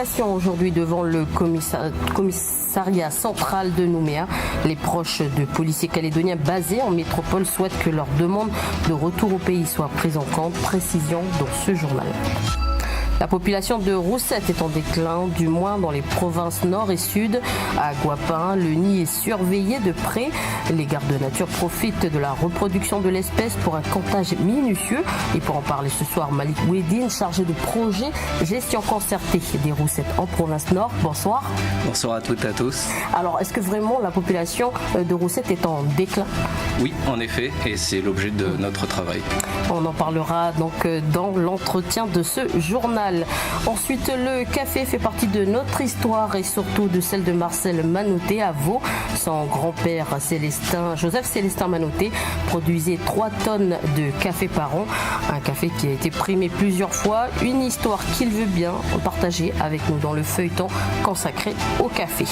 affectation aujourd'hui devant le commissariat central de Nouméa. Les proches de policiers calédoniens basés en métropole souhaitent que leur demande de retour au pays soit prise en compte. Précision dans ce journal. La population de Roussette est en déclin, du moins dans les provinces nord et sud. À Guapin, le nid est surveillé de près. Les gardes de nature profitent de la reproduction de l'espèce pour un comptage minutieux. Et pour en parler ce soir, Malik Ouedine, chargé de projet gestion concertée des Roussettes en province nord. Bonsoir. Bonsoir à toutes et à tous. Alors, est-ce que vraiment la population de Roussette est en déclin? Oui, en effet, et c'est l'objet de notre travail. On en parlera donc dans l'entretien de ce journal. Ensuite, le café fait partie de notre histoire et surtout de celle de Marcel Manoté à Vaud. Son grand-père Joseph Célestin Manoté produisait 3 tonnes de café par an. Un café qui a été primé plusieurs fois. Une histoire qu'il veut bien partager avec nous dans le feuilleton consacré au café.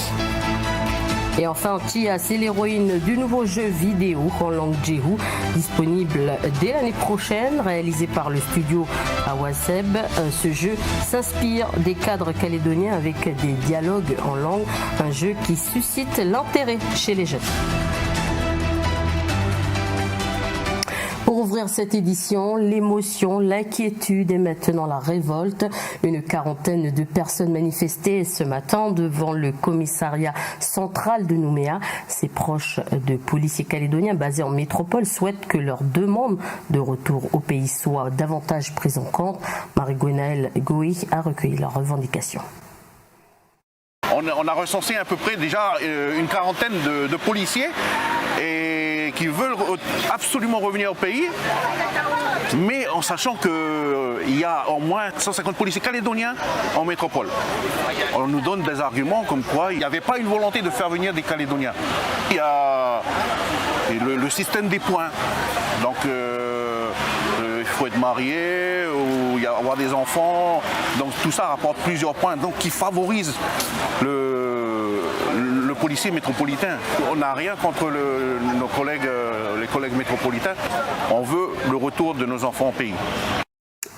Et enfin, Tia, c'est l'héroïne du nouveau jeu vidéo en langue djehou, disponible dès l'année prochaine, réalisé par le studio Awaseb. Ce jeu s'inspire des cadres calédoniens avec des dialogues en langue, un jeu qui suscite l'intérêt chez les jeunes. Pour ouvrir cette édition, l'émotion, l'inquiétude et maintenant la révolte. Une quarantaine de personnes manifestaient ce matin devant le commissariat central de Nouméa. Ces proches de policiers calédoniens basés en métropole souhaitent que leur demande de retour au pays soit davantage prise en compte. Marie-Gwenaëlle Goï a recueilli leurs revendications. On a recensé à peu près déjà une quarantaine de policiers et qui veulent absolument revenir au pays, mais en sachant qu'il y a au moins 150 policiers calédoniens en métropole. On nous donne des arguments comme quoi il n'y avait pas une volonté de faire venir des Calédoniens. Il y a le système des points. Donc il faut être marié ou avoir des enfants. Donc tout ça rapporte plusieurs points, donc qui favorise le policier métropolitain. On n'a rien contre les collègues métropolitains. On veut le retour de nos enfants au pays.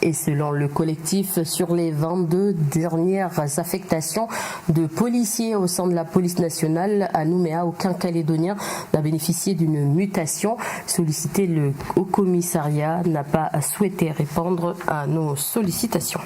Et selon le collectif, sur les 22 dernières affectations de policiers au sein de la police nationale à Nouméa, aucun Calédonien n'a bénéficié d'une mutation. Sollicité, le Haut Commissariat n'a pas souhaité répondre à nos sollicitations.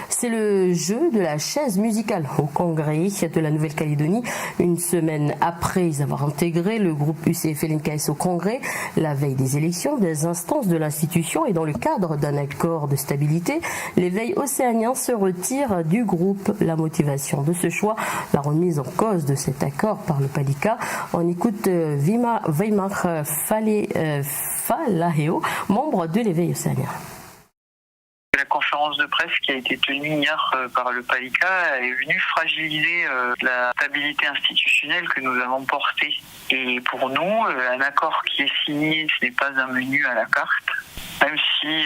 C'est le jeu de la chaise musicale au Congrès de la Nouvelle-Calédonie. Une semaine après avoir intégré le groupe UCF-LNKS au Congrès, la veille des élections, des instances de l'institution et dans le cadre d'un accord de stabilité, l'éveil océanien se retire du groupe. La motivation de ce choix, la remise en cause de cet accord par le PALICA. On écoute Weimar Falaheo, membre de l'éveil océanien. La conférence de presse qui a été tenue hier par le PALICA est venue fragiliser la stabilité institutionnelle que nous avons portée. Et pour nous, un accord qui est signé, ce n'est pas un menu à la carte. Même si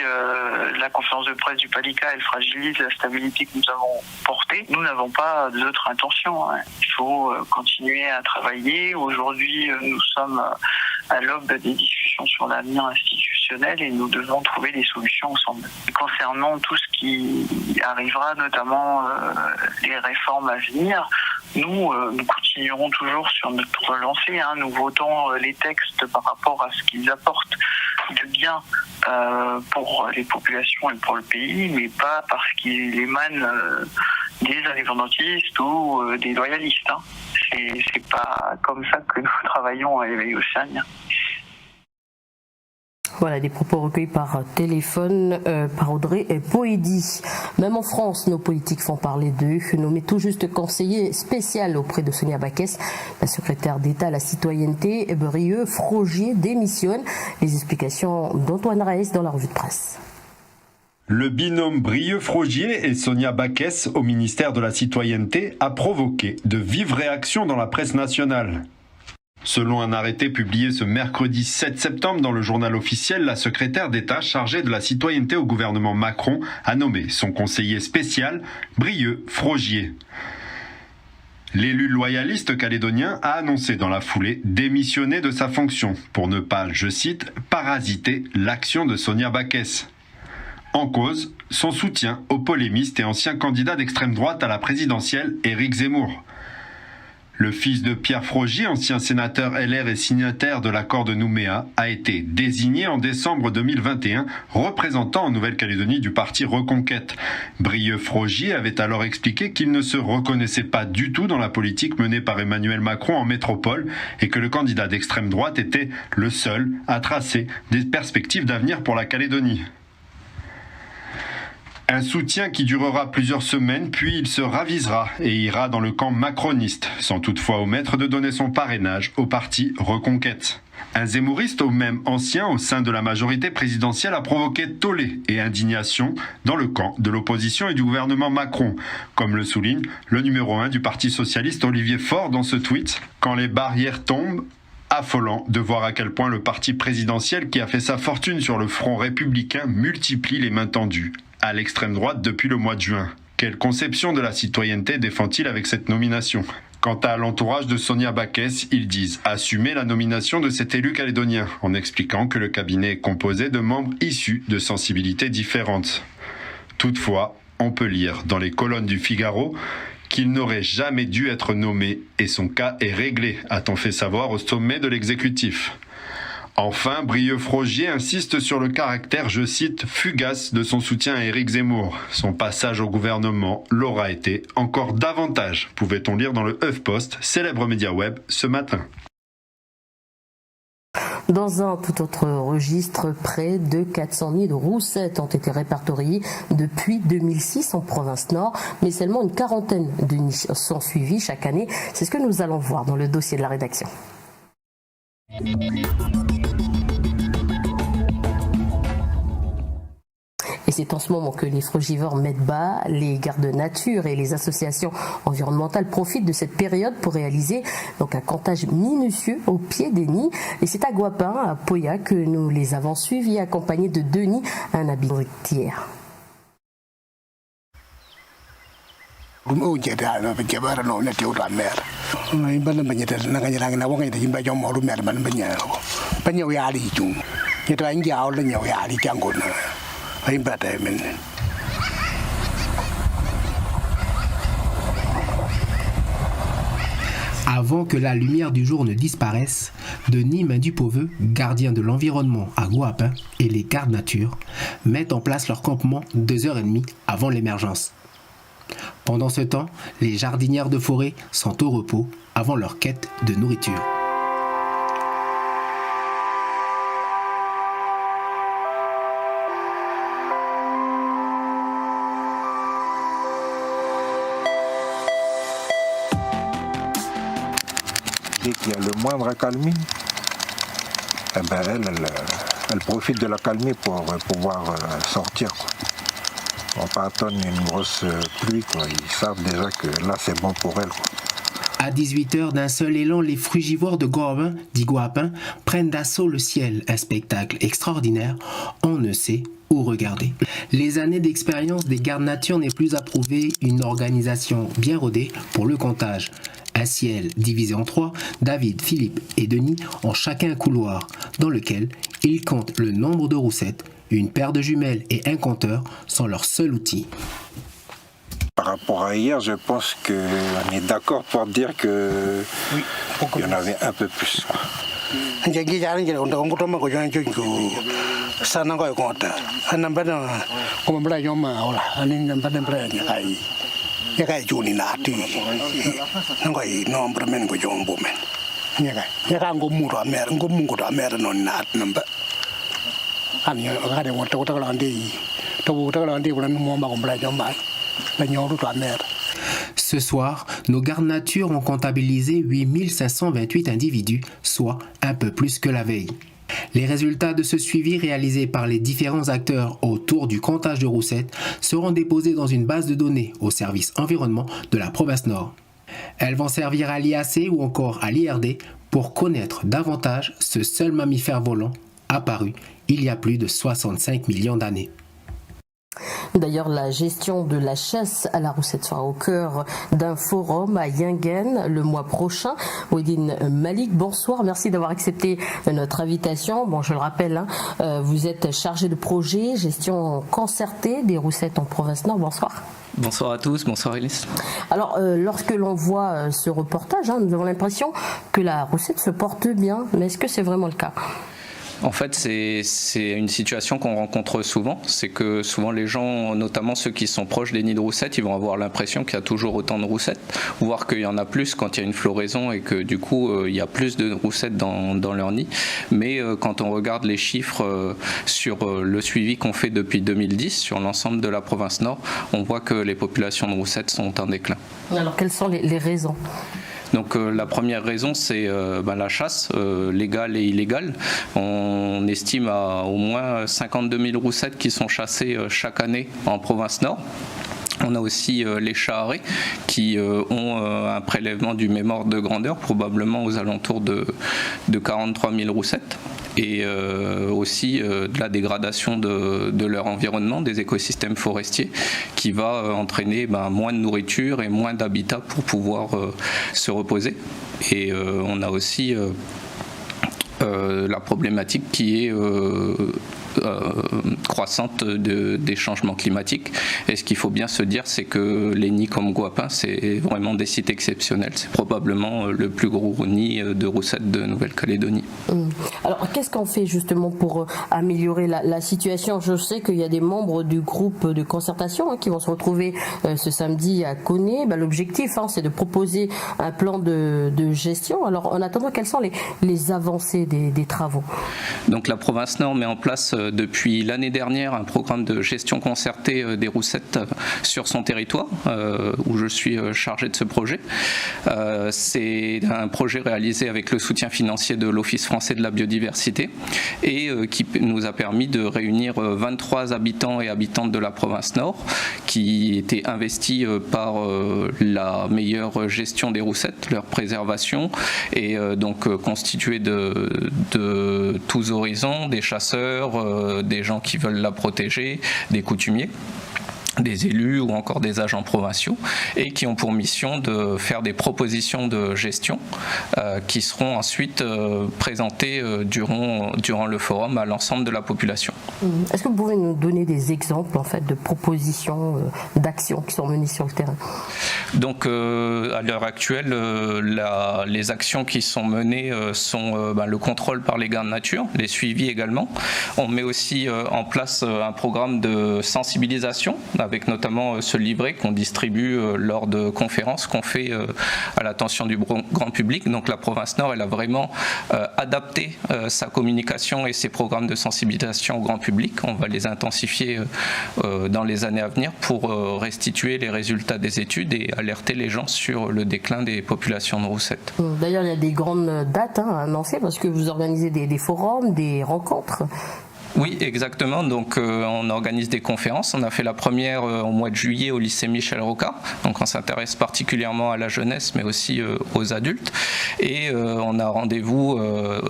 la conférence de presse du PALICA, elle fragilise la stabilité que nous avons portée, nous n'avons pas d'autres intentions. Il faut continuer à travailler. Aujourd'hui, nous sommes à l'aube des discussions sur l'avenir institutionnel et nous devons trouver des solutions ensemble. Concernant tout ce qui arrivera, notamment les réformes à venir, nous continuerons toujours sur notre lancée. Nous votons les textes par rapport à ce qu'ils apportent de bien pour les populations et pour le pays, mais pas parce qu'ils émanent des indépendantistes ou des loyalistes. C'est pas comme ça que nous travaillons à l'éveil océanien. Voilà, des propos recueillis par téléphone par Audrey Poedi. Même en France, nos politiques font parler d'eux. Nommé tout juste conseiller spécial auprès de Sonia Baquès, la secrétaire d'État à la citoyenneté, Brieux Frogier démissionne. Les explications d'Antoine Raes dans la revue de presse. Le binôme Brieux-Frogier et Sonia Baquès au ministère de la Citoyenneté a provoqué de vives réactions dans la presse nationale. Selon un arrêté publié ce mercredi 7 septembre dans le journal officiel, la secrétaire d'État chargée de la citoyenneté au gouvernement Macron a nommé son conseiller spécial Brieux-Frogier. L'élu loyaliste calédonien a annoncé dans la foulée démissionner de sa fonction pour ne pas, je cite, parasiter l'action de Sonia Baquès. En cause, son soutien au polémiste et ancien candidat d'extrême droite à la présidentielle, Éric Zemmour. Le fils de Pierre Frogier, ancien sénateur LR et signataire de l'accord de Nouméa, a été désigné en décembre 2021 représentant en Nouvelle-Calédonie du parti Reconquête. Brieux Frogier avait alors expliqué qu'il ne se reconnaissait pas du tout dans la politique menée par Emmanuel Macron en métropole et que le candidat d'extrême droite était le seul à tracer des perspectives d'avenir pour la Calédonie. Un soutien qui durera plusieurs semaines, puis il se ravisera et ira dans le camp macroniste, sans toutefois omettre de donner son parrainage au parti Reconquête. Un zémouriste ou même ancien au sein de la majorité présidentielle a provoqué tollé et indignation dans le camp de l'opposition et du gouvernement Macron, comme le souligne le numéro 1 du Parti socialiste Olivier Faure dans ce tweet. Quand les barrières tombent, affolant de voir à quel point le parti présidentiel qui a fait sa fortune sur le front républicain multiplie les mains tendues à l'extrême droite depuis le mois de juin. Quelle conception de la citoyenneté défend-il avec cette nomination ? Quant à l'entourage de Sonia Backès, ils disent assumer la nomination de cet élu calédonien, en expliquant que le cabinet est composé de membres issus de sensibilités différentes. Toutefois, on peut lire dans les colonnes du Figaro qu'il n'aurait jamais dû être nommé et son cas est réglé, a-t-on fait savoir au sommet de l'exécutif. Enfin, Brieux Frogier insiste sur le caractère, je cite, fugace de son soutien à Éric Zemmour. Son passage au gouvernement l'aura été encore davantage, pouvait-on lire dans le HuffPost, célèbre média web, ce matin. Dans un tout autre registre, près de 400 nids de roussettes ont été répertoriés depuis 2006 en province nord, mais seulement une quarantaine de nids sont suivis chaque année. C'est ce que nous allons voir dans le dossier de la rédaction. Et c'est en ce moment que les frugivores mettent bas, les gardes nature et les associations environnementales profitent de cette période pour réaliser donc un comptage minutieux au pied des nids. Et c'est à Guapin, à Poya, que nous les avons suivis, accompagnés de Denis, un habituaire. Avant que la lumière du jour ne disparaisse, Denis Maindupoveux, gardien de l'environnement à Guapin, et les gardes nature mettent en place leur campement 2h30 avant l'émergence. Pendant ce temps, les jardinières de forêt sont au repos avant leur quête de nourriture. Dès qu'il y a le moindre accalmie, eh ben elle profite de l'accalmie pour pouvoir sortir, quoi. On va pas attendre une grosse pluie, quoi. Ils savent déjà que là c'est bon pour elles, quoi. À 18h, d'un seul élan, les frugivores de Guapin, dit Guapin, prennent d'assaut le ciel. Un spectacle extraordinaire, on ne sait où regarder. Les années d'expérience des gardes nature n'est plus à prouver, une organisation bien rodée pour le comptage. Un ciel divisé en 3, David, Philippe et Denis ont chacun un couloir dans lequel ils comptent le nombre de roussettes. Une paire de jumelles et un compteur sont leurs seuls outils. Par rapport à hier, je pense qu'on est d'accord pour dire que oui, il y en avait un peu plus. Ce soir, nos gardes nature ont comptabilisé 8528 individus, soit un peu plus que la veille. Les résultats de ce suivi réalisé par les différents acteurs autour du comptage de roussettes seront déposés dans une base de données au service environnement de la province Nord. Elles vont servir à l'IAC ou encore à l'IRD pour connaître davantage ce seul mammifère volant apparu il y a plus de 65 millions d'années. D'ailleurs, la gestion de la chasse à la roussette sera au cœur d'un forum à Yingen le mois prochain. Ouedine Malik, bonsoir, merci d'avoir accepté notre invitation. Bon, je le rappelle, vous êtes chargé de projet, gestion concertée des roussettes en province Nord. Bonsoir. Bonsoir à tous, bonsoir Elise. Alors, lorsque l'on voit ce reportage, nous avons l'impression que la roussette se porte bien, mais est-ce que c'est vraiment le cas ? En fait, c'est une situation qu'on rencontre souvent. C'est que souvent les gens, notamment ceux qui sont proches des nids de roussettes, ils vont avoir l'impression qu'il y a toujours autant de roussettes, voire qu'il y en a plus quand il y a une floraison et que du coup il y a plus de roussettes dans leur nid. Mais quand on regarde les chiffres sur le suivi qu'on fait depuis 2010 sur l'ensemble de la province Nord, on voit que les populations de roussettes sont en déclin. Alors quelles sont les raisons ? Donc la première raison, c'est la chasse, légale et illégale. On estime à au moins 52 000 roussettes qui sont chassées chaque année en province Nord. On a aussi les charrets qui ont un prélèvement du même ordre de grandeur, probablement aux alentours de 43 000 roussettes. Et aussi de la dégradation de leur environnement, des écosystèmes forestiers, qui va entraîner moins de nourriture et moins d'habitat pour pouvoir se reposer. Et on a aussi la problématique qui est croissante des changements climatiques. Et ce qu'il faut bien se dire, c'est que les nids comme Guapin, c'est vraiment des sites exceptionnels. C'est probablement le plus gros nid de roussettes de Nouvelle-Calédonie. Alors, qu'est-ce qu'on fait justement pour améliorer la situation ? Je sais qu'il y a des membres du groupe de concertation qui vont se retrouver ce samedi à Koné. L'objectif, c'est de proposer un plan de gestion. Alors, en attendant, quelles sont les avancées des travaux ? Donc, la province Nord met en place depuis l'année dernière un programme de gestion concertée des roussettes sur son territoire, où je suis chargé de ce projet. C'est un projet réalisé avec le soutien financier de l'Office français de la biodiversité et qui nous a permis de réunir 23 habitants et habitantes de la province Nord qui étaient investis par la meilleure gestion des roussettes, leur préservation, et donc constitués de tous horizons, des chasseurs, des gens qui veulent la protéger, des coutumiers, des élus ou encore des agents provinciaux, et qui ont pour mission de faire des propositions de gestion qui seront ensuite présentées durant le forum à l'ensemble de la population. Est-ce que vous pouvez nous donner des exemples de propositions, d'actions qui sont menées sur le terrain ? Donc à l'heure actuelle, les actions qui sont menées sont le contrôle par les gardes nature, les suivis également. On met aussi en place un programme de sensibilisation avec notamment ce livret qu'on distribue lors de conférences qu'on fait à l'attention du grand public. Donc la province Nord, elle a vraiment adapté sa communication et ses programmes de sensibilisation au grand public. On va les intensifier dans les années à venir pour restituer les résultats des études et alerter les gens sur le déclin des populations de roussettes. D'ailleurs, il y a des grandes dates à annoncer parce que vous organisez des forums, des rencontres. Oui, exactement. Donc, on organise des conférences. On a fait la première au mois de juillet au lycée Michel Rocard. Donc, on s'intéresse particulièrement à la jeunesse, mais aussi aux adultes. Et on a rendez-vous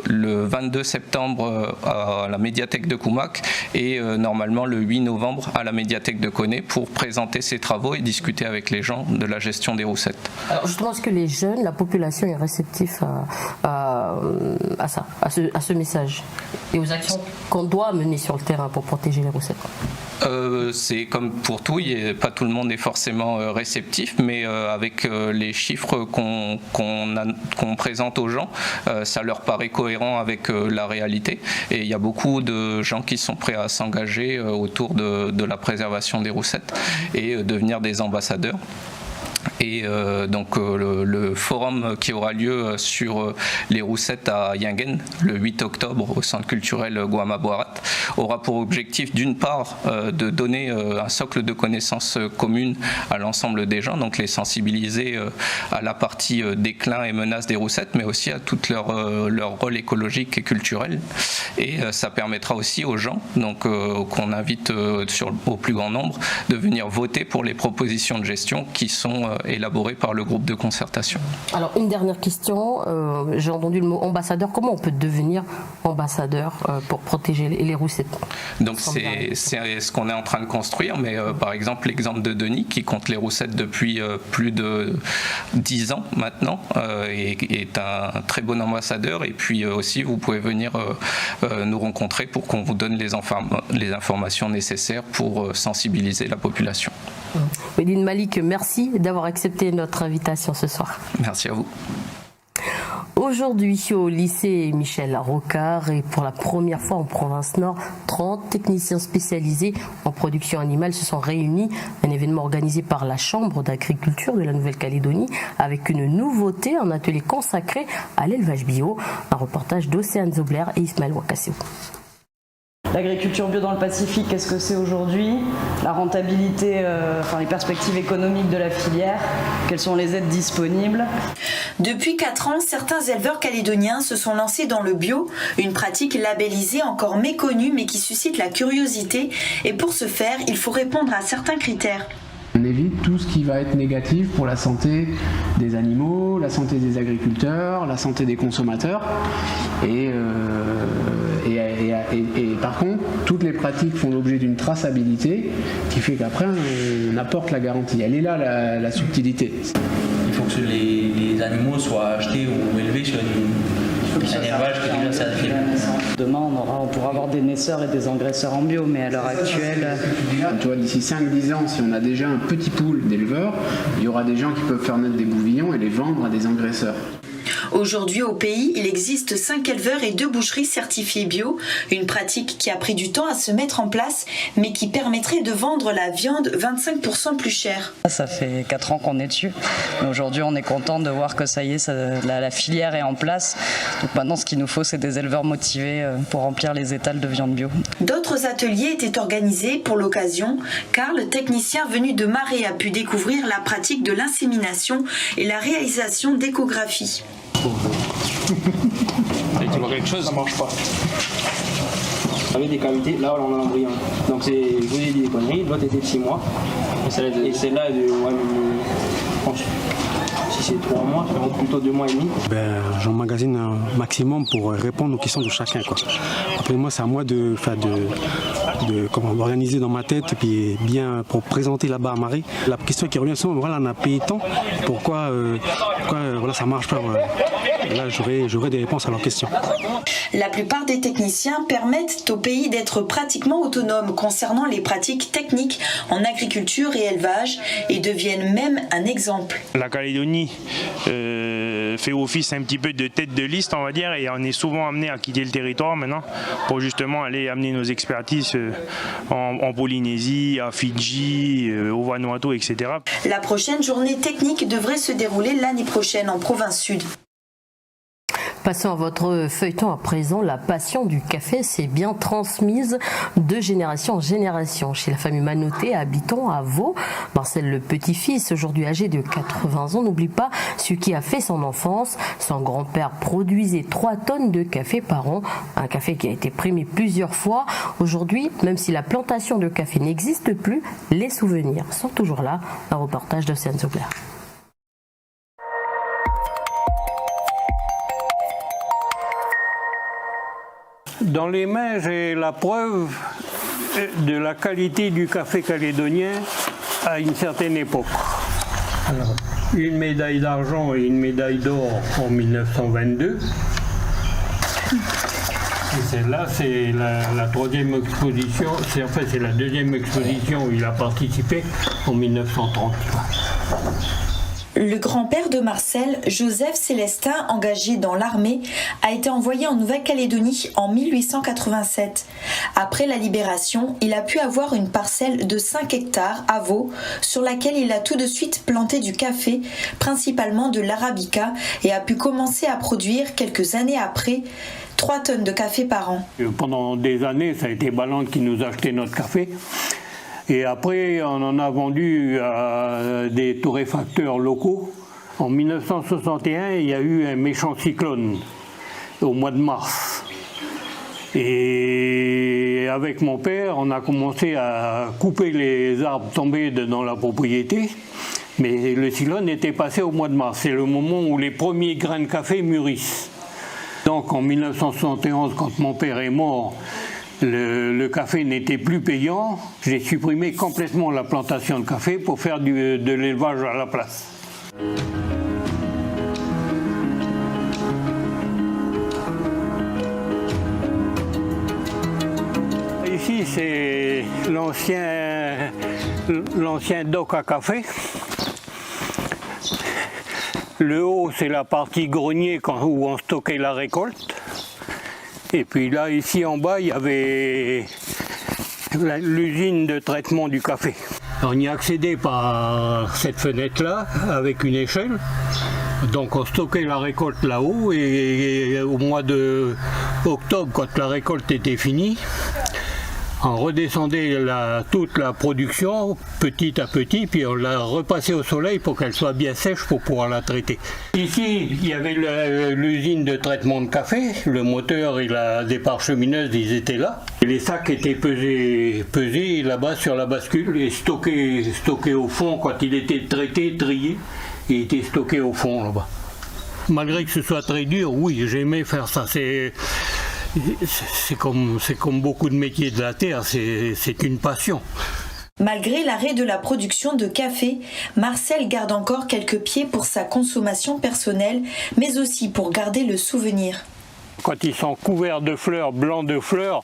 le 22 septembre à la médiathèque de Koumak et normalement le 8 novembre à la médiathèque de Koné pour présenter ces travaux et discuter avec les gens de la gestion des roussettes. Alors, justement, est-ce que les jeunes, la population est réceptive à ce message et aux actions qu'on doit mener sur le terrain pour protéger les roussettes? C'est comme pour tout, pas tout le monde est forcément réceptif, mais avec les chiffres qu'on présente aux gens, ça leur paraît cohérent avec la réalité. Et il y a beaucoup de gens qui sont prêts à s'engager autour de la préservation des roussettes et devenir des ambassadeurs. Et donc le forum qui aura lieu sur les roussettes à Yingen le 8 octobre au centre culturel Guama Boarat aura pour objectif d'une part de donner un socle de connaissances communes à l'ensemble des gens, donc les sensibiliser à la partie déclin et menace des roussettes, mais aussi à tout leur rôle écologique et culturel. Et ça permettra aussi aux gens, donc qu'on invite au plus grand nombre, de venir voter pour les propositions de gestion qui sont élaboré par le groupe de concertation. Alors une dernière question, j'ai entendu le mot ambassadeur. Comment on peut devenir ambassadeur pour protéger les roussettes? Donc c'est ce qu'on est en train de construire, mais par exemple l'exemple de Denis qui compte les roussettes depuis plus de 10 ans maintenant est un très bon ambassadeur, et puis aussi vous pouvez venir nous rencontrer pour qu'on vous donne les informations nécessaires pour sensibiliser la population. Méline Malik, merci d'avoir accepté notre invitation ce soir. Merci à vous. Aujourd'hui, au lycée Michel Rocard, et pour la première fois en province Nord, 30 techniciens spécialisés en production animale se sont réunis. Un événement organisé par la Chambre d'agriculture de la Nouvelle-Calédonie avec une nouveauté, un atelier consacré à l'élevage bio. Un reportage d'Océane Zobler et Ismaël Wakassou. L'agriculture bio dans le Pacifique, qu'est-ce que c'est aujourd'hui? La rentabilité, les perspectives économiques de la filière, quelles sont les aides disponibles? Depuis 4 ans, certains éleveurs calédoniens se sont lancés dans le bio, une pratique labellisée encore méconnue mais qui suscite la curiosité. Et pour ce faire, il faut répondre à certains critères. On évite tout ce qui va être négatif pour la santé des animaux, la santé des agriculteurs, la santé des consommateurs. Et par contre, toutes les pratiques font l'objet d'une traçabilité qui fait qu'après on apporte la garantie. Elle est là la subtilité. Il faut que les animaux soient achetés ou élevés sur un élevage qui est déjà certifié. Demain, on pourra avoir des naisseurs et des engraisseurs en bio, mais à l'heure actuelle... Tu vois, d'ici 5-10 ans, si on a déjà un petit pool d'éleveurs, il y aura des gens qui peuvent faire naître des bouvillons et les vendre à des engraisseurs. Aujourd'hui au pays, il existe 5 éleveurs et 2 boucheries certifiées bio, une pratique qui a pris du temps à se mettre en place, mais qui permettrait de vendre la viande 25% plus chère. Ça fait 4 ans qu'on est dessus, mais aujourd'hui on est content de voir que ça y est, la filière est en place. Donc maintenant ce qu'il nous faut, c'est des éleveurs motivés pour remplir les étals de viande bio. D'autres ateliers étaient organisés pour l'occasion, car le technicien venu de Marais a pu découvrir la pratique de l'insémination et la réalisation d'échographies. Et tu vois quelque chose, ça marche pas. Avec des cavités, là on a l'embryon. Donc je vous ai dit des conneries, l'autre était de 6 mois. Et celle-là est de. Si c'est 3 mois, ça va plutôt 2 mois et demi. J'emmagasine un maximum pour répondre aux questions de chacun. Après moi, c'est à moi d'organiser dans ma tête et puis bien pour présenter là-bas à Marie. La question qui revient souvent, on a payé tant, pourquoi ça marche pas. Là, j'aurai des réponses à leurs questions. La plupart des techniciens permettent au pays d'être pratiquement autonome concernant les pratiques techniques en agriculture et élevage et deviennent même un exemple. La Calédonie fait office un petit peu de tête de liste, on va dire, et on est souvent amené à quitter le territoire maintenant pour justement aller amener nos expertises en Polynésie, à Fidji, au Vanuatu, etc. La prochaine journée technique devrait se dérouler l'année prochaine en province sud. Passons à votre feuilleton à présent. La passion du café s'est bien transmise de génération en génération. Chez la famille Manoté, habitant à Vaud, Marcel, le petit-fils, aujourd'hui âgé de 80 ans, n'oublie pas ce qui a fait son enfance. Son grand-père produisait 3 tonnes de café par an. Un café qui a été primé plusieurs fois. Aujourd'hui, même si la plantation de café n'existe plus, les souvenirs sont toujours là. Un reportage d'Océane Zobler. Dans les mains, j'ai la preuve de la qualité du café calédonien à une certaine époque. Alors, une médaille d'argent et une médaille d'or en 1922. Et celle-là, c'est la 3e exposition, c'est la 2e exposition où il a participé en 1930. Le grand-père de Marcel, Joseph Célestin, engagé dans l'armée, a été envoyé en Nouvelle-Calédonie en 1887. Après la libération, il a pu avoir une parcelle de 5 hectares à Vaud, sur laquelle il a tout de suite planté du café, principalement de l'arabica, et a pu commencer à produire quelques années après 3 tonnes de café par an. Pendant des années, ça a été Balante qui nous achetait notre café. Et après, on en a vendu à des torréfacteurs locaux. En 1961, il y a eu un méchant cyclone au mois de mars. Et avec mon père, on a commencé à couper les arbres tombés dans la propriété Mais le cyclone était passé au mois de mars. C'est le moment où les premiers grains de café mûrissent. Donc en 1971, quand mon père est mort, le café n'était plus payant. J'ai supprimé complètement la plantation de café pour faire de l'élevage à la place. Ici, c'est l'ancien dock à café. Le haut, c'est la partie grenier où on stockait la récolte. Et puis là, ici en bas, il y avait l'usine de traitement du café. On y accédait par cette fenêtre-là, avec une échelle. Donc on stockait la récolte là-haut et au mois d'octobre, quand la récolte était finie, on redescendait toute la production petit à petit, puis on la repassait au soleil pour qu'elle soit bien sèche pour pouvoir la traiter. Ici, il y avait l'usine de traitement de café, le moteur et la déparchemineuse, ils étaient là. Et les sacs étaient pesés là-bas sur la bascule et stockés au fond quand il était traité, trié, et était stocké au fond là-bas. Malgré que ce soit très dur, oui, j'aimais faire ça. C'est comme beaucoup de métiers de la terre, c'est une passion. Malgré l'arrêt de la production de café, Marcel garde encore quelques pieds pour sa consommation personnelle, mais aussi pour garder le souvenir. Quand ils sont couverts de fleurs, blancs de fleurs,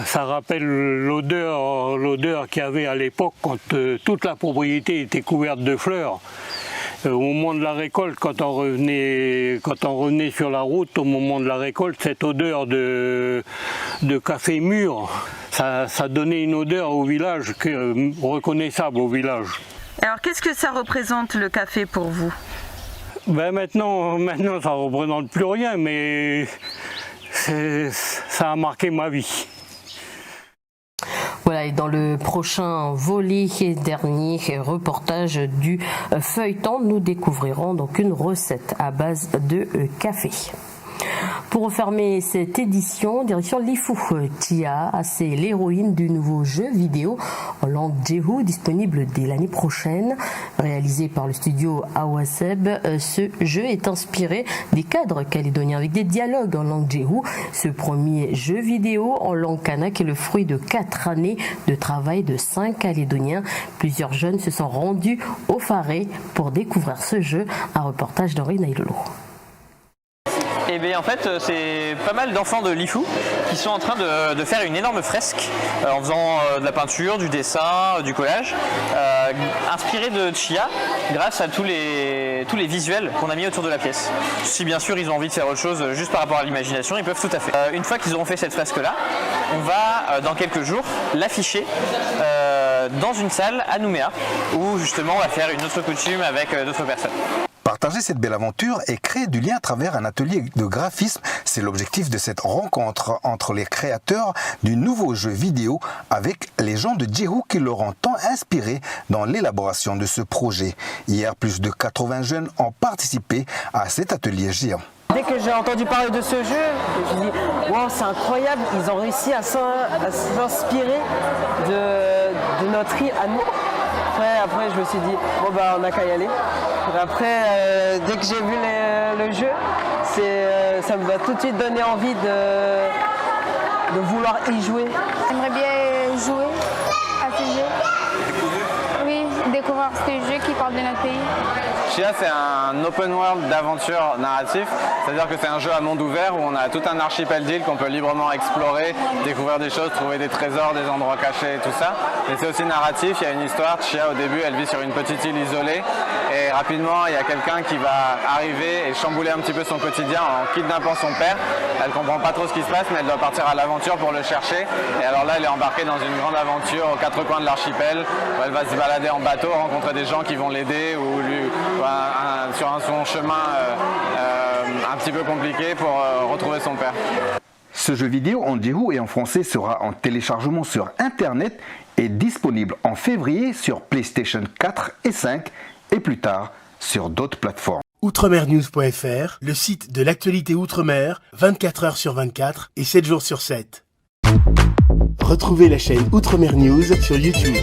ça rappelle l'odeur qu'il y avait à l'époque quand toute la propriété était couverte de fleurs. Au moment de la récolte, quand on revenait sur la route, au moment de la récolte, cette odeur de café mûr, ça donnait une odeur au village, reconnaissable au village. Alors qu'est-ce que ça représente le café pour vous? Ben maintenant ça ne représente plus rien, mais ça a marqué ma vie. Voilà, et dans le prochain volet et dernier reportage du feuilleton, nous découvrirons donc une recette à base de café. Pour refermer cette édition, direction Lifou. Tia, c'est l'héroïne du nouveau jeu vidéo en langue Djehu, disponible dès l'année prochaine. Réalisé par le studio Awaseb, ce jeu est inspiré des cadres calédoniens avec des dialogues en langue Djehu. Ce premier jeu vidéo en langue kanak est le fruit de 4 années de travail de 5 Calédoniens. Plusieurs jeunes se sont rendus au Faré pour découvrir ce jeu. Un reportage d'Henri Nailolo. Et bien en fait c'est pas mal d'enfants de Lifou qui sont en train de faire une énorme fresque en faisant de la peinture, du dessin, du collage, inspiré de Chia grâce à tous les visuels qu'on a mis autour de la pièce. Si bien sûr ils ont envie de faire autre chose juste par rapport à l'imagination, ils peuvent tout à fait. Une fois qu'ils auront fait cette fresque là, on va dans quelques jours l'afficher dans une salle à Nouméa où justement on va faire une autre coutume avec d'autres personnes. Partager cette belle aventure et créer du lien à travers un atelier de graphisme, c'est l'objectif de cette rencontre entre les créateurs du nouveau jeu vidéo avec les gens de Djehu qui leur ont tant inspiré dans l'élaboration de ce projet. Hier, plus de 80 jeunes ont participé à cet atelier géant. Dès que j'ai entendu parler de ce jeu, je me suis dit wow, c'est incroyable, ils ont réussi à s'inspirer de notre île à nous. Après, je me suis dit, bon bah on n'a qu'à y aller. Après, dès que j'ai vu le jeu, ça me va tout de suite donner envie de vouloir y jouer. J'aimerais bien jouer à ce jeu. Oui, découvrir ce jeu qui parle de notre pays. Chia, c'est un open world d'aventure narratif, c'est-à-dire que c'est un jeu à monde ouvert où on a tout un archipel d'îles qu'on peut librement explorer, découvrir des choses, trouver des trésors, des endroits cachés et tout ça. Mais c'est aussi narratif, il y a une histoire. Chia, au début, elle vit sur une petite île isolée et rapidement, il y a quelqu'un qui va arriver et chambouler un petit peu son quotidien en kidnappant son père. Elle comprend pas trop ce qui se passe, mais elle doit partir à l'aventure pour le chercher. Et alors là, elle est embarquée dans une grande aventure aux 4 coins de l'archipel où elle va se balader en bateau, rencontrer des gens qui vont l'aider ou sur son chemin un petit peu compliqué pour retrouver son père. Ce jeu vidéo en Djehu et en français sera en téléchargement sur Internet et disponible en février sur PlayStation 4 et 5 et plus tard sur d'autres plateformes. Outremernews.fr, le site de l'actualité Outre-mer, 24 heures sur 24 et 7 jours sur 7. Retrouvez la chaîne Outremer News sur YouTube.